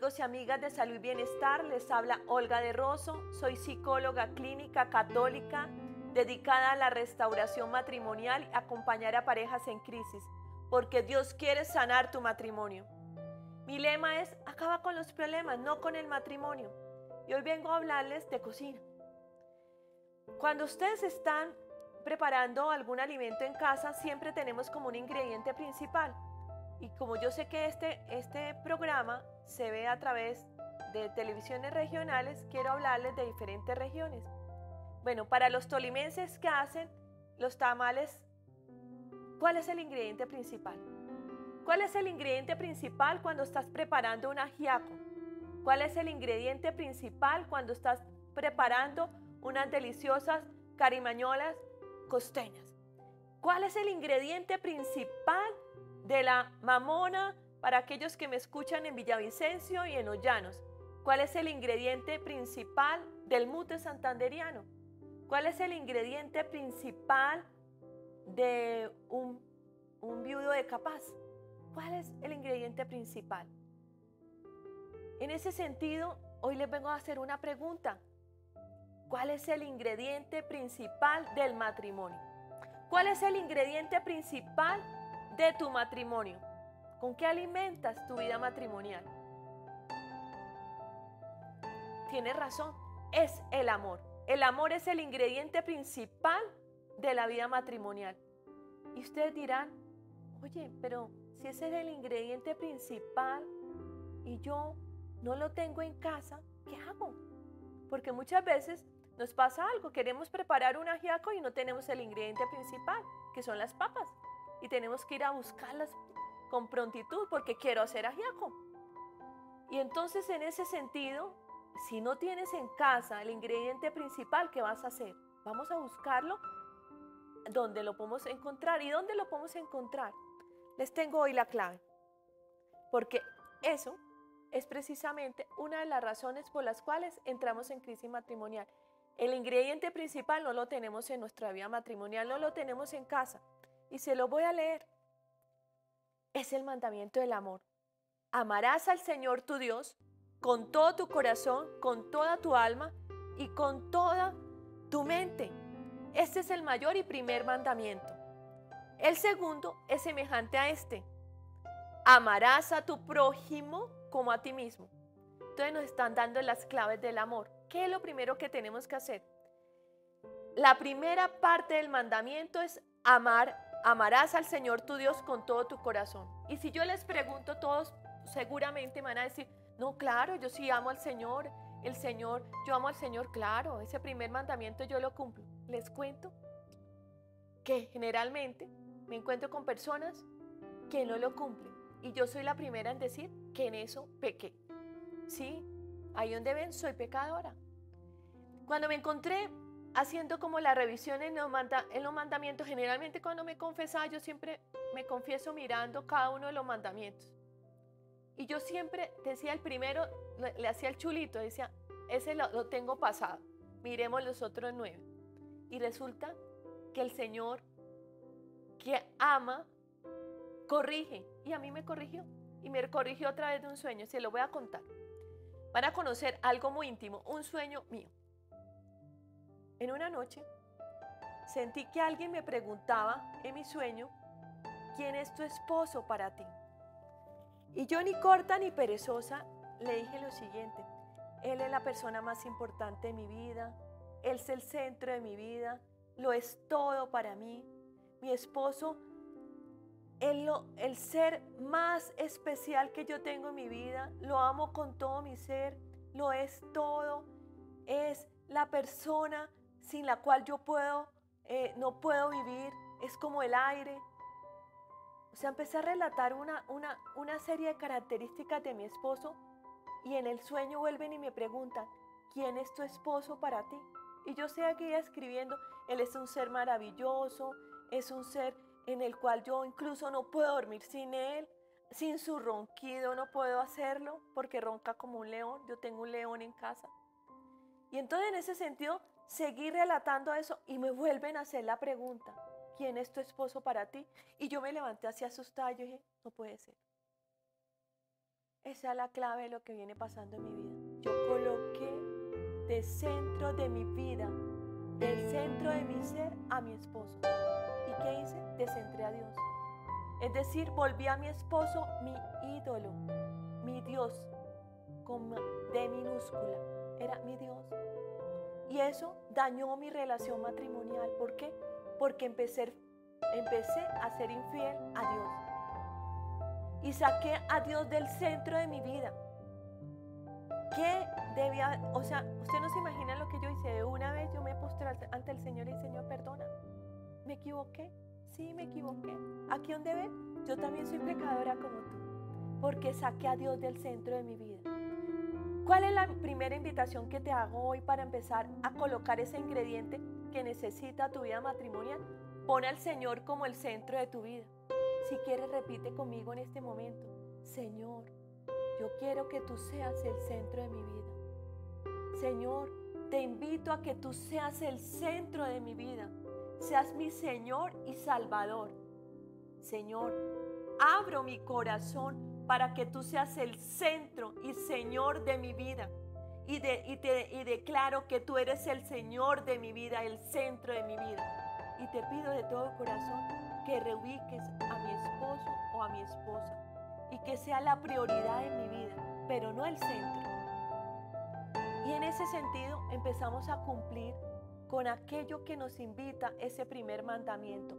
amigos y amigas de Salud y Bienestar, les habla Olga de Rosso, soy psicóloga clínica católica dedicada a la restauración matrimonial y acompañar a parejas en crisis, porque Dios quiere sanar tu matrimonio. Mi lema es, acaba con los problemas, no con el matrimonio. Y hoy vengo a hablarles de cocina. Cuando ustedes están preparando algún alimento en casa, siempre tenemos como un ingrediente principal. Y como yo sé que este programa se ve a través de televisiones regionales, quiero hablarles de diferentes regiones. Bueno, para los tolimenses que hacen los tamales, ¿cuál es el ingrediente principal? ¿Cuál es el ingrediente principal cuando estás preparando un ajiaco? ¿Cuál es el ingrediente principal cuando estás preparando unas deliciosas carimañolas costeñas? ¿Cuál es el ingrediente principal de la mamona para aquellos que me escuchan en Villavicencio y en Los Llanos? ¿Cuál es el ingrediente principal del mute santanderiano? ¿Cuál es el ingrediente principal de un viudo de Capaz? ¿Cuál es el ingrediente principal? En ese sentido, hoy les vengo a hacer una pregunta. ¿Cuál es el ingrediente principal del matrimonio? ¿Cuál es el ingrediente principal de tu matrimonio? ¿Con qué alimentas tu vida matrimonial? Tienes razón, es el amor. El amor es el ingrediente principal de la vida matrimonial. Y ustedes dirán, oye, pero si ese es el ingrediente principal y yo no lo tengo en casa, ¿qué hago? Porque muchas veces nos pasa algo, queremos preparar un ajiaco y no tenemos el ingrediente principal, que son las papas. Y tenemos que ir a buscarlas con prontitud porque quiero hacer ajiaco. Y entonces en ese sentido, si no tienes en casa el ingrediente principal, ¿qué vas a hacer? Vamos a buscarlo donde lo podemos encontrar. ¿Y dónde lo podemos encontrar? Les tengo hoy la clave. Porque eso es precisamente una de las razones por las cuales entramos en crisis matrimonial. El ingrediente principal no lo tenemos en nuestra vida matrimonial, no lo tenemos en casa. Y se lo voy a leer. Es el mandamiento del amor. Amarás al Señor tu Dios con todo tu corazón, con toda tu alma y con toda tu mente. Este es el mayor y primer mandamiento. El segundo es semejante a este. Amarás a tu prójimo como a ti mismo. Entonces nos están dando las claves del amor. ¿Qué es lo primero que tenemos que hacer? La primera parte del mandamiento es amarás al Señor tu Dios con todo tu corazón. Y si yo les pregunto, todos seguramente me van a decir, no, claro, yo sí amo al Señor, yo amo al Señor, claro, ese primer mandamiento yo lo cumplo. Les cuento que generalmente me encuentro con personas que no lo cumplen y yo soy la primera en decir que en eso pequé. Sí, ahí donde ven, soy pecadora. Cuando me encontré haciendo como la revisión en los mandamientos, generalmente cuando me confesaba, yo siempre me confieso mirando cada uno de los mandamientos. Y yo siempre decía el primero, le hacía el chulito, decía, ese lo tengo pasado, miremos los otros 9. Y resulta que el Señor que ama, corrige. Y a mí me corrigió. Y me corrigió a través de un sueño, se lo voy a contar. Van a conocer algo muy íntimo, un sueño mío. En una noche sentí que alguien me preguntaba en mi sueño, ¿quién es tu esposo para ti? Y yo ni corta ni perezosa le dije lo siguiente, él es la persona más importante de mi vida, él es el centro de mi vida, lo es todo para mí. Mi esposo, el ser más especial que yo tengo en mi vida, lo amo con todo mi ser, lo es todo, es la persona sin la cual yo no puedo vivir, es como el aire. O sea, empecé a relatar una serie de características de mi esposo y en el sueño vuelven y me preguntan, ¿quién es tu esposo para ti? Y yo estoy aquí escribiendo, él es un ser maravilloso, es un ser en el cual yo incluso no puedo dormir sin él, sin su ronquido no puedo hacerlo porque ronca como un león, yo tengo un león en casa. Y entonces en ese sentido seguí relatando eso y me vuelven a hacer la pregunta, ¿quién es tu esposo para ti? Y yo me levanté así asustada y yo dije, no puede ser. Esa es la clave de lo que viene pasando en mi vida. Yo coloqué del centro de mi vida, del centro de mi ser, a mi esposo. ¿Y qué hice? Descentré a Dios. Es decir, volví a mi esposo mi ídolo, mi Dios, con D minúscula. Era mi Dios. Y eso dañó mi relación matrimonial. ¿Por qué? Porque empecé a ser infiel a Dios. Y saqué a Dios del centro de mi vida. ¿Qué debía? O sea, usted no se imagina lo que yo hice. De una vez yo me postré ante el Señor y Señor, perdona. ¿Me equivoqué? Sí, me equivoqué. Aquí donde ven, yo también soy pecadora como tú. Porque saqué a Dios del centro de mi vida. ¿Cuál es la primera invitación que te hago hoy para empezar a colocar ese ingrediente que necesita tu vida matrimonial? Pon al Señor como el centro de tu vida. Si quieres, repite conmigo en este momento: Señor, yo quiero que tú seas el centro de mi vida. Señor, te invito a que tú seas el centro de mi vida. Seas mi Señor y Salvador. Señor, abro mi corazón para que tú seas el centro y Señor de mi vida. Y declaro que tú eres el Señor de mi vida, el centro de mi vida. Y te pido de todo corazón que reubiques a mi esposo o a mi esposa y que sea la prioridad en mi vida, pero no el centro. Y en ese sentido empezamos a cumplir con aquello que nos invita ese primer mandamiento.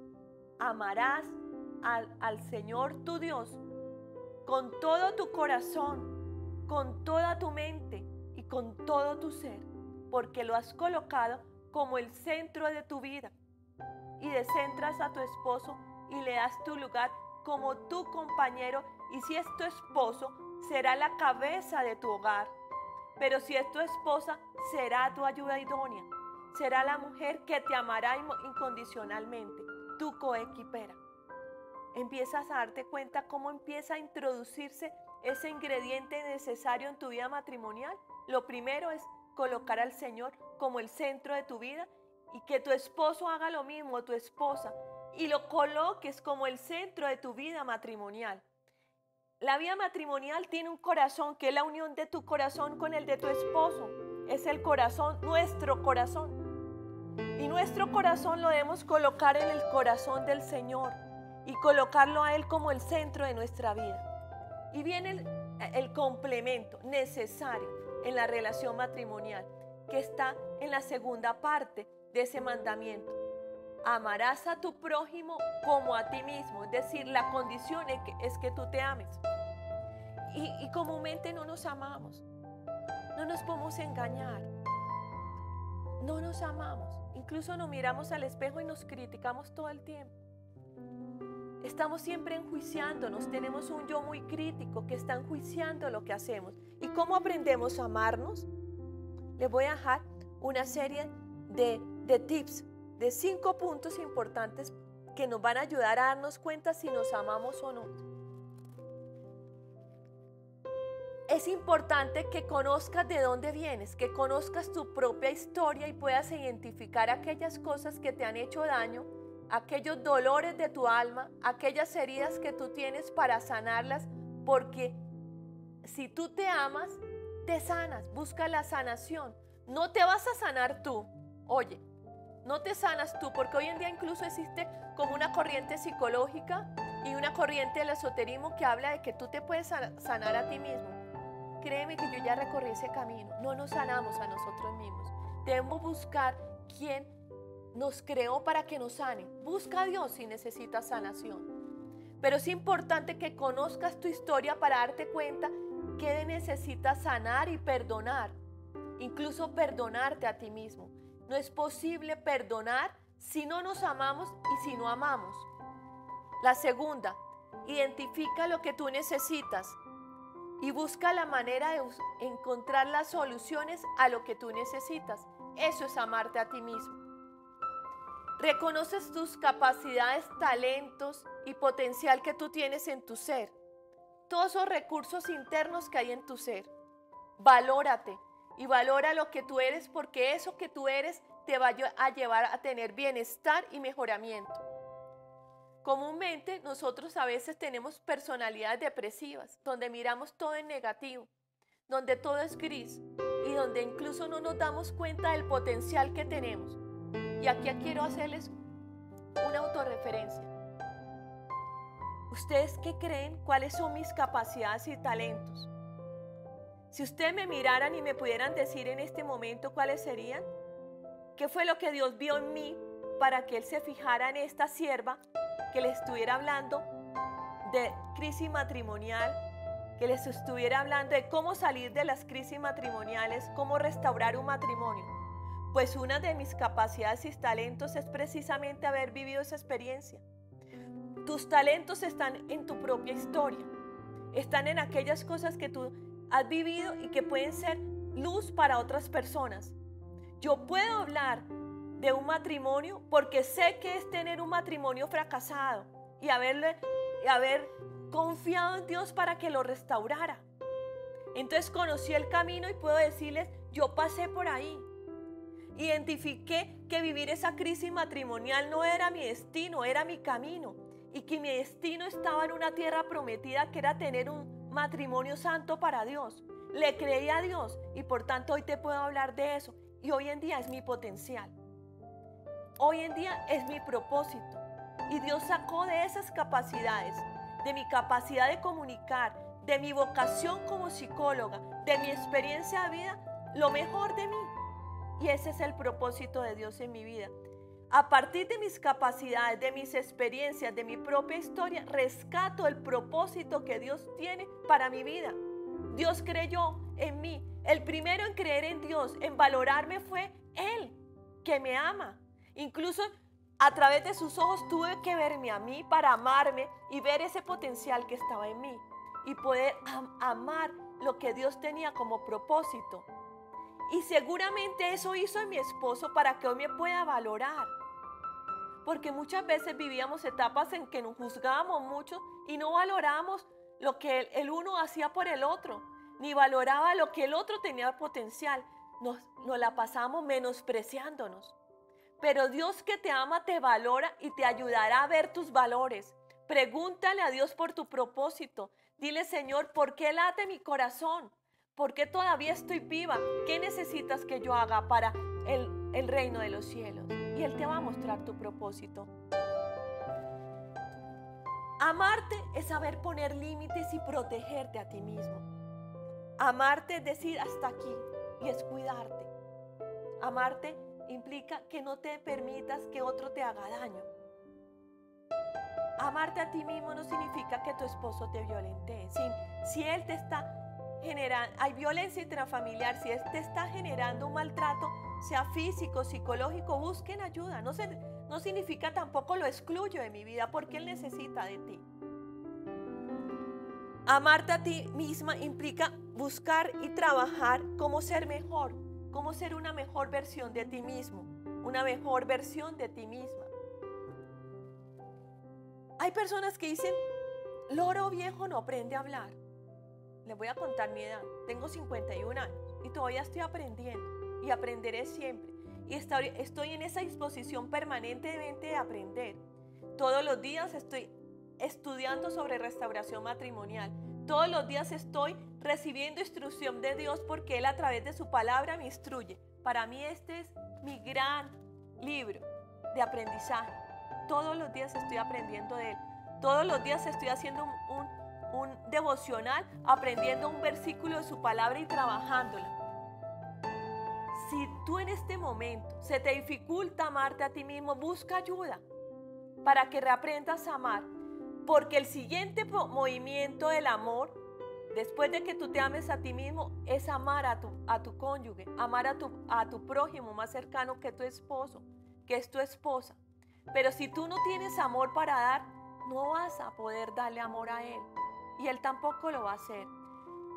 Amarás al Señor tu Dios con todo tu corazón, con toda tu mente y con todo tu ser, porque lo has colocado como el centro de tu vida. Y descentras a tu esposo y le das tu lugar como tu compañero, y si es tu esposo, será la cabeza de tu hogar. Pero si es tu esposa, será tu ayuda idónea. Será la mujer que te amará incondicionalmente, tu coequipera. Empiezas a darte cuenta cómo empieza a introducirse ese ingrediente necesario en tu vida matrimonial. Lo primero es colocar al Señor como el centro de tu vida y que tu esposo haga lo mismo, tu esposa, y lo coloques como el centro de tu vida matrimonial. La vida matrimonial tiene un corazón que es la unión de tu corazón con el de tu esposo. Es el corazón, nuestro corazón. Y nuestro corazón lo debemos colocar en el corazón del Señor y colocarlo a Él como el centro de nuestra vida. Y viene el complemento necesario en la relación matrimonial, que está en la segunda parte de ese mandamiento. Amarás a tu prójimo como a ti mismo. Es decir, la condición es que tú te ames. Y comúnmente no nos amamos. No nos podemos engañar. No nos amamos. Incluso nos miramos al espejo y nos criticamos todo el tiempo. Estamos siempre enjuiciándonos. Tenemos un yo muy crítico que está enjuiciando lo que hacemos. ¿Y cómo aprendemos a amarnos? Les voy a dejar una serie de tips, de 5 puntos importantes que nos van a ayudar a darnos cuenta si nos amamos o no. Es importante que conozcas de dónde vienes, que conozcas tu propia historia y puedas identificar aquellas cosas que te han hecho daño, aquellos dolores de tu alma, aquellas heridas que tú tienes para sanarlas, porque si tú te amas, te sanas, busca la sanación. No te vas a sanar tú, oye, no te sanas tú, porque hoy en día incluso existe como una corriente psicológica y una corriente del esoterismo que habla de que tú te puedes sanar a ti mismo. Créeme que yo ya recorrí ese camino. No nos sanamos a nosotros mismos. Debemos buscar quién nos creó para que nos sane. Busca a Dios si necesitas sanación. Pero es importante que conozcas tu historia para darte cuenta que necesitas sanar y perdonar. Incluso perdonarte a ti mismo. No es posible perdonar si no nos amamos y si no amamos. La segunda, identifica lo que tú necesitas y busca la manera de encontrar las soluciones a lo que tú necesitas. Eso es amarte a ti mismo. Reconoces tus capacidades, talentos y potencial que tú tienes en tu ser. Todos esos recursos internos que hay en tu ser. Valórate y valora lo que tú eres, porque eso que tú eres te va a llevar a tener bienestar y mejoramiento. Comúnmente nosotros a veces tenemos personalidades depresivas, donde miramos todo en negativo, donde todo es gris y donde incluso no nos damos cuenta del potencial que tenemos. Y aquí quiero hacerles una autorreferencia. ¿Ustedes qué creen? ¿Cuáles son mis capacidades y talentos? Si ustedes me miraran y me pudieran decir en este momento cuáles serían, ¿qué fue lo que Dios vio en mí para que Él se fijara en esta sierva que le estuviera hablando de crisis matrimonial, que les estuviera hablando de cómo salir de las crisis matrimoniales, cómo restaurar un matrimonio? Pues una de mis capacidades y talentos es precisamente haber vivido esa experiencia. Tus talentos están en tu propia historia, están en aquellas cosas que tú has vivido y que pueden ser luz para otras personas. Yo puedo hablar de un matrimonio porque sé que es tener un matrimonio fracasado y haber confiado en Dios para que lo restaurara. Entonces conocí el camino y puedo decirles, yo pasé por ahí. Identifiqué que vivir esa crisis matrimonial no era mi destino, era mi camino. Y que mi destino estaba en una tierra prometida que era tener un matrimonio santo para Dios. Le creí a Dios y por tanto hoy te puedo hablar de eso. Y hoy en día es mi potencial. Hoy en día es mi propósito. Y Dios sacó de esas capacidades, de mi capacidad de comunicar, de mi vocación como psicóloga, de mi experiencia de vida, lo mejor de mí. Y ese es el propósito de Dios en mi vida. A partir de mis capacidades, de mis experiencias, de mi propia historia, rescato el propósito que Dios tiene para mi vida. Dios creyó en mí. El primero en creer en Dios, en valorarme, fue Él, que me ama. Incluso a través de sus ojos tuve que verme a mí para amarme y ver ese potencial que estaba en mí y poder amar lo que Dios tenía como propósito. Y seguramente eso hizo en mi esposo para que hoy me pueda valorar. Porque muchas veces vivíamos etapas en que nos juzgábamos mucho y no valorábamos lo que el uno hacía por el otro, ni valoraba lo que el otro tenía potencial. Nos la pasamos menospreciándonos. Pero Dios que te ama te valora y te ayudará a ver tus valores. Pregúntale a Dios por tu propósito. Dile, Señor, ¿por qué late mi corazón? ¿Por qué todavía estoy viva? ¿Qué necesitas que yo haga para el reino de los cielos? Y Él te va a mostrar tu propósito. Amarte es saber poner límites y protegerte a ti mismo. Amarte es decir hasta aquí y es cuidarte. Amarte implica que no te permitas que otro te haga daño. Amarte a ti mismo no significa que tu esposo te violente. Si él te está generando, hay violencia intrafamiliar, si él te está generando un maltrato, sea físico, psicológico, busquen ayuda. No significa tampoco lo excluyo de mi vida porque él necesita de ti. Amarte a ti misma implica buscar y trabajar cómo ser mejor, cómo ser una mejor versión de ti mismo, una mejor versión de ti misma. Hay personas que dicen, loro viejo no aprende a hablar. Les voy a contar mi edad. Tengo 51 años y todavía estoy aprendiendo y aprenderé siempre. Y estoy en esa disposición permanentemente de aprender. Todos los días estoy estudiando sobre restauración matrimonial. Todos los días estoy recibiendo instrucción de Dios porque Él a través de su palabra me instruye. Para mí este es mi gran libro de aprendizaje. Todos los días estoy aprendiendo de Él. Todos los días estoy haciendo un devocional, aprendiendo un versículo de su palabra y trabajándola. Si tú en este momento se te dificulta amarte a ti mismo, busca ayuda para que reaprendas a amar. Porque el siguiente movimiento del amor, después de que tú te ames a ti mismo, es amar a tu cónyuge, amar a tu prójimo más cercano que tu esposo, que es tu esposa. Pero si tú no tienes amor para dar, no vas a poder darle amor a él. Y él tampoco lo va a hacer.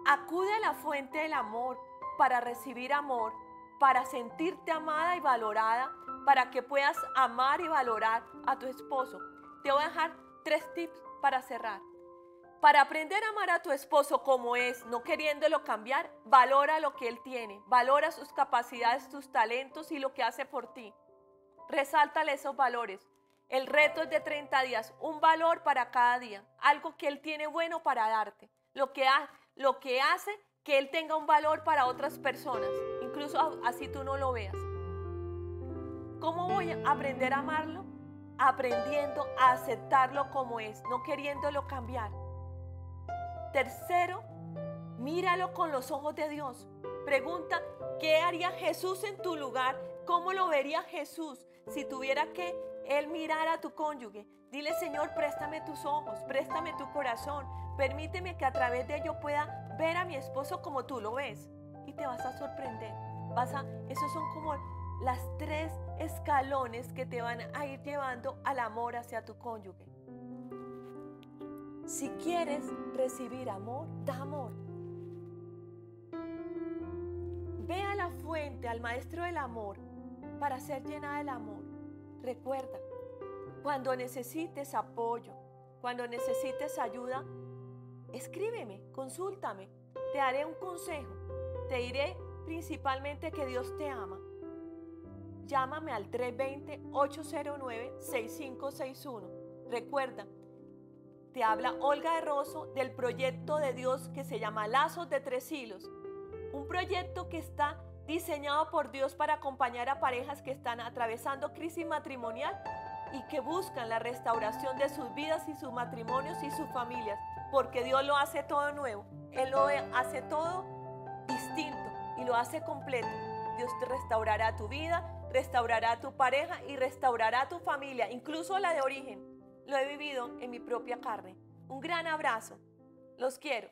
Acude a la fuente del amor para recibir amor, para sentirte amada y valorada, para que puedas amar y valorar a tu esposo. Te voy a dejar 3 tips para cerrar. Para aprender a amar a tu esposo como es, no queriéndolo cambiar, valora lo que él tiene, valora sus capacidades, tus talentos y lo que hace por ti. Resáltale esos valores El reto es de 30 días, un valor para cada día, algo que Él tiene bueno para darte, lo que hace que Él tenga un valor para otras personas, incluso así tú no lo veas. ¿Cómo voy a aprender a amarlo? Aprendiendo a aceptarlo como es, no queriéndolo cambiar. Tercero, míralo con los ojos de Dios. Pregunta, ¿qué haría Jesús en tu lugar? ¿Cómo lo vería Jesús si tuviera que Él mirar a tu cónyuge? Dile, Señor, préstame tus ojos, préstame tu corazón. Permíteme que a través de ello pueda ver a mi esposo como tú lo ves. Y te vas a sorprender. Esos son como las 3 escalones que te van a ir llevando al amor hacia tu cónyuge. Si quieres recibir amor, da amor. Ve a la fuente, al maestro del amor, para ser llena del amor. Recuerda, cuando necesites apoyo, cuando necesites ayuda, escríbeme, consúltame, te daré un consejo. Te diré principalmente que Dios te ama. Llámame al 320-809-6561. Recuerda, te habla Olga de Rosso del proyecto de Dios que se llama Lazos de 3 Hilos. Un proyecto que está diseñado por Dios para acompañar a parejas que están atravesando crisis matrimonial y que buscan la restauración de sus vidas y sus matrimonios y sus familias, porque Dios lo hace todo nuevo. Él lo hace todo distinto y lo hace completo. Dios te restaurará tu vida, restaurará a tu pareja y restaurará a tu familia, incluso la de origen. Lo he vivido en mi propia carne. Un gran abrazo. Los quiero.